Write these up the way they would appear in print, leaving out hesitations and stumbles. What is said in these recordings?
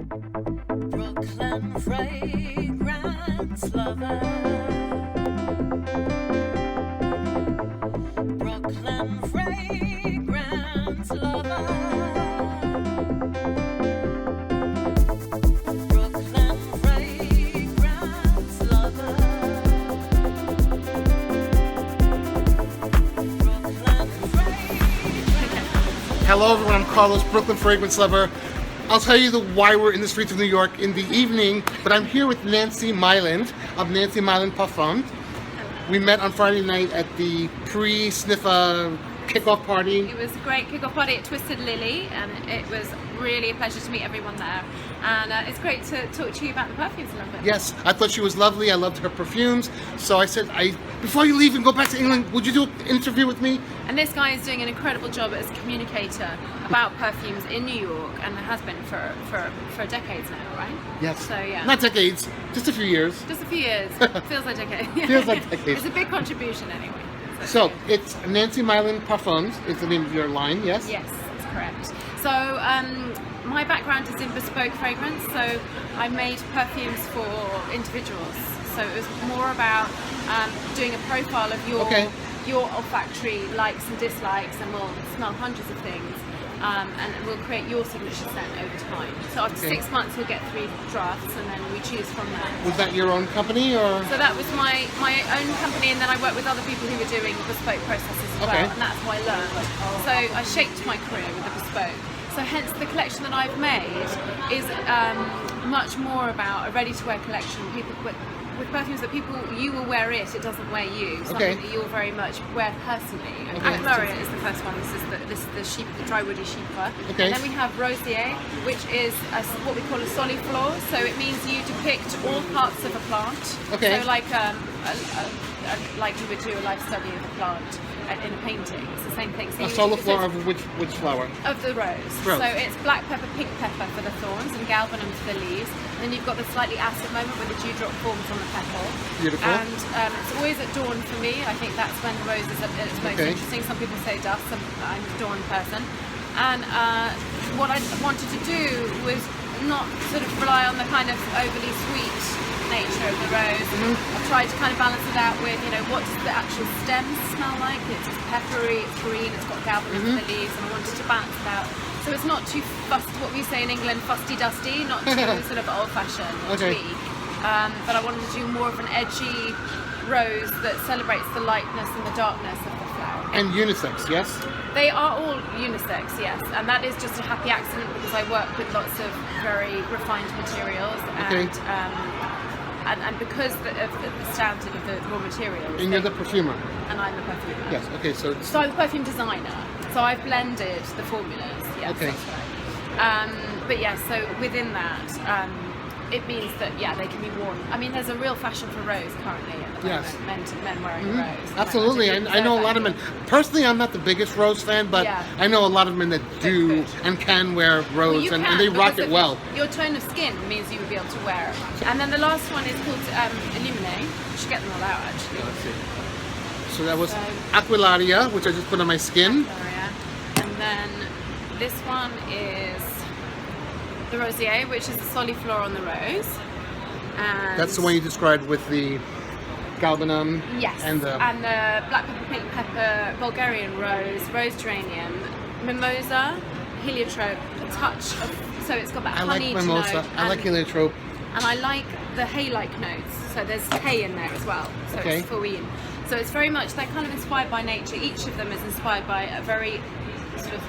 Brooklyn fragrance lover. Brooklyn fragrance lover. Brooklyn fragrance lover. Brooklyn fragrance. Hello everyone, I'm Carlos, Brooklyn Fragrance Lover. I'll tell you why we're in the streets of New York in the evening, but I'm here with Nancy Meiland of Nancy Meiland Parfums. We met on Friday night at the pre-sniffer kickoff party. It was a great kickoff party at Twisted Lily, and it was really a pleasure to meet everyone there. And it's great to talk to you about the perfumes a little bit. Yes, I thought she was lovely. I loved her perfumes. So I said, before you leave and go back to England, would you do an interview with me? And this guy is doing an incredible job as a communicator about perfumes in New York, and has been for decades now, right? Yes. So yeah. Not decades, just a few years. Just a few years. Feels like decades. Feels like decades. It's a big contribution anyway. So it's Nancy Meiland Parfums is the name of your line, yes? Yes, that's correct. So my background is in bespoke fragrance, so I made perfumes for individuals. So it was more about doing a profile of your olfactory likes and dislikes, and we'll smell hundreds of things, and we'll create your signature scent over time. So after 6 months you'll get 3 drafts, and then we choose from that. Was that your own company or? So that was my own company, and then I worked with other people who were doing bespoke processes as well, and that's how I learned. So I shaped my career with the bespoke. So hence the collection that I've made is much more about a ready-to-wear collection. People with perfumes that you will wear it doesn't wear you. Something that you'll very much wear personally. Aqualaria is the first one. This is the dry woody chypre. And then we have Rosier, which is what we call a soliflore. So it means you depict all parts of a plant. So like you would do a life study of a plant in a painting. It's the same thing. So a soliflore of which flower? Of the rose. So it's black pepper, pink pepper for the thorns, and galbanum for the leaves. And then you've got the slightly acid moment where the dewdrop forms on the petal. Beautiful. And it's always at dawn for me. I think that's when the rose is at its most interesting. Some people say dusk. I'm a dawn person. And what I wanted to do was not sort of rely on the kind of overly sweet nature of the rose. I've tried to kind of balance it out with, what does the actual stem smell like? It's peppery, it's green, it's got galbanum for the leaves, and I wanted to balance it out. So it's not too what we say in England, fusty dusty, not too sort of old fashioned or tweak. But I wanted to do more of an edgy rose that celebrates the lightness and the darkness of the flower. And unisex, yes? They are all unisex, yes, and that is just a happy accident because I work with lots of very refined materials, and because of the standard of the raw materials. And you're the perfumer? And I'm the perfumer. Yes, okay, so I'm the perfume designer, so I've blended the formulas, yes, that's right. But yeah, so within that, it means that, they can be worn. I mean, there's a real fashion for rose currently at the moment, men wearing rose. Absolutely, I know a lot of men. Personally, I'm not the biggest rose fan, but I know a lot of men that do and can wear rose, and they rock it well. Your tone of skin means you would be able to wear it. And then the last one is called Illuminate. You should get them all out, actually. Let's see. So that was Aqualaria, which I just put on my skin. Aqualaria. And then this one is the Rosier, which is the soliflore on the rose. And that's the one you described with the galbanum. Yes, and the black pepper, pink pepper, Bulgarian rose, rose geranium, mimosa, heliotrope, a touch of, so it's got that honey note. I like mimosa, I like heliotrope. And I like the hay-like notes, so there's hay in there as well, so it's Fouine. So it's very much, they're kind of inspired by nature. Each of them is inspired by a very sort of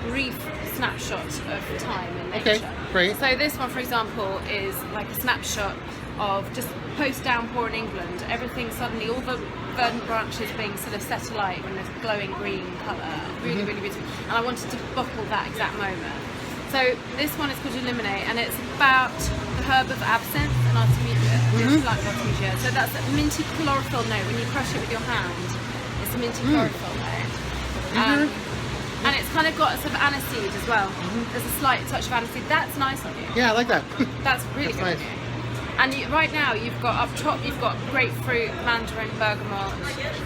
brief snapshot of time in nature. Great. So this one, for example, is like a snapshot of just post-downpour in England. Everything suddenly, all the verdant branches being sort of set alight in this glowing green colour. Really, really beautiful. And I wanted to bottle that exact moment. So this one is called Illuminate, and it's about the herb of absinthe and artemisia, black artemisia. So that's a minty chlorophyll note. When you crush it with your hand, it's a minty chlorophyll note. And it's kind of got a sort of aniseed as well. There's a slight touch of aniseed. That's nice on you. Yeah, I like that. That's really good nice. on you. And right now you've got up top, you've got grapefruit, mandarin, bergamot,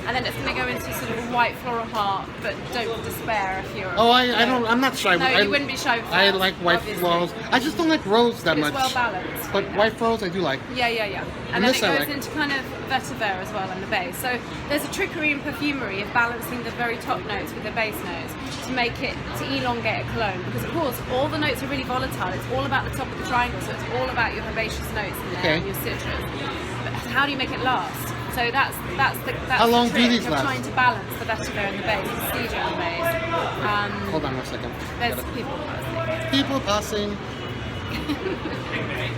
and then it's going to go into sort of a white floral heart. But don't despair if you're. Oh, I don't. I'm not shy. No, you wouldn't be shy. With I that, like white obviously. florals. I just don't like rose that It's much. well balanced. But white florals I do like. Yeah. And And then this it I goes like. into kind of vetiver as well in the base. So there's a trickery in perfumery of balancing the very top notes with the base notes to make it, to elongate a cologne. Because of course, all the notes are really volatile. It's all about the top of the triangle. So it's all about your herbaceous notes in there, Okay. and your citrus. But how do you make it last? So that's How long the do trick these of last? trying to balance the vetiver in the base, the cedar in the base. Hold on 1 second. There's Gotta- people passing. People passing.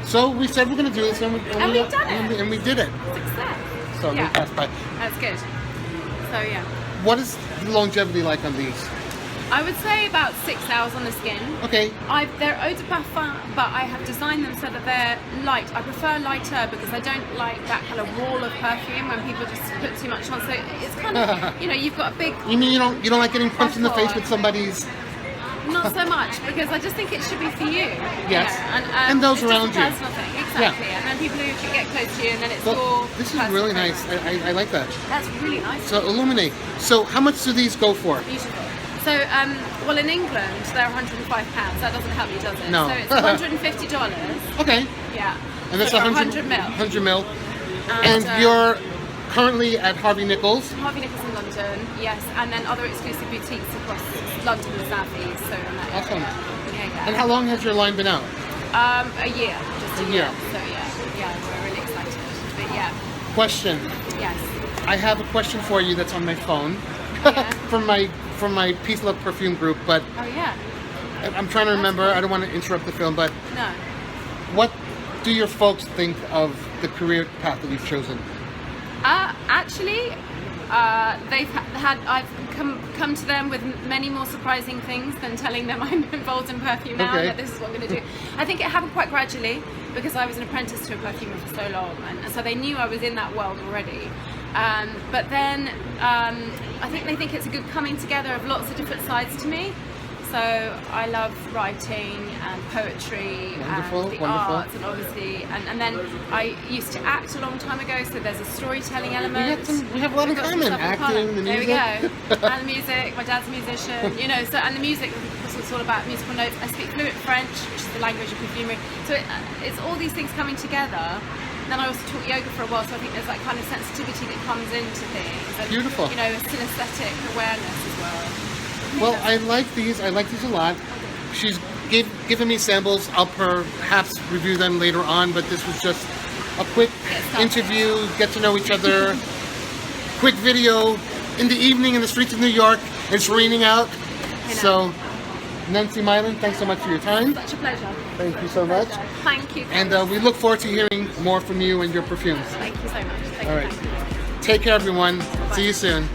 So we said we're going to do this, and we've done it. And we did it. Success. So Yeah. we passed by. That's good. So yeah. What is the longevity like on these? I would say about 6 hours on the skin. Okay. They're eau de parfum, but I have designed them so that they're light. I prefer lighter because I don't like that kind of wall of perfume when people just put too much on. So it's kind of, you've got a big, You mean you don't like getting punched in the face with somebody's? not so much because I just think it should be for you. Yes. And those it's just around a you. personal thing, exactly. And then people who can get close to you, and then it's Well, your. this is personal really nice. fragrance. I like that. That's really nice. So illuminate. So how much do these go for? Beautiful. So, well, in England, they're £105. That doesn't help you, does it? No. So it's $150. Okay. Yeah. And that's So for 100 mil. 100 mil. And, And you're currently at Harvey Nichols. Harvey Nichols in London, yes, and then other exclusive boutiques across London and the South East, so in that Awesome. area. And how long has your line been out? A year, just a A year. year. So yeah, we're really excited. But yeah, Question. yes. I have a question for you that's on my phone Yeah. from my Peace Love Perfume group, but Oh yeah. I'm trying to remember. I don't want to interrupt the film, but No. what do your folks think of the career path that you've chosen? Actually, they've had. I've come to them with many more surprising things than telling them I'm involved in perfume now. Okay. That this is what I'm going to do. I think it happened quite gradually because I was an apprentice to a perfumer for so long, and so they knew I was in that world already. But then I think they think it's a good coming together of lots of different sides to me. So I love writing and poetry Wonderful, and the wonderful. arts, and obviously, and then I used to act a long time ago. So there's a storytelling element. We have a lot in We've got some common. stuff in Acting, common. the There music. we go. And the music. My dad's a musician. So and the music. It's all about musical notes. I speak fluent French, which is the language of perfumery. So it's all these things coming together. Then I also taught yoga for a while, so I think there's that kind of sensitivity that comes into things. And, Beautiful. Synesthetic awareness as well. Well, I like these. I like these a lot. She's given me samples. I'll perhaps review them later on, but this was just a quick interview, get to know each other, quick video in the evening in the streets of New York. It's raining out. So, Nancy Meiland, thanks so much for your time. Such a pleasure. Thank you so much. Thank you. And we look forward to hearing more from you and your perfumes. Thank you so much. Thank All you. right. Thank you. Take care, everyone. See you soon.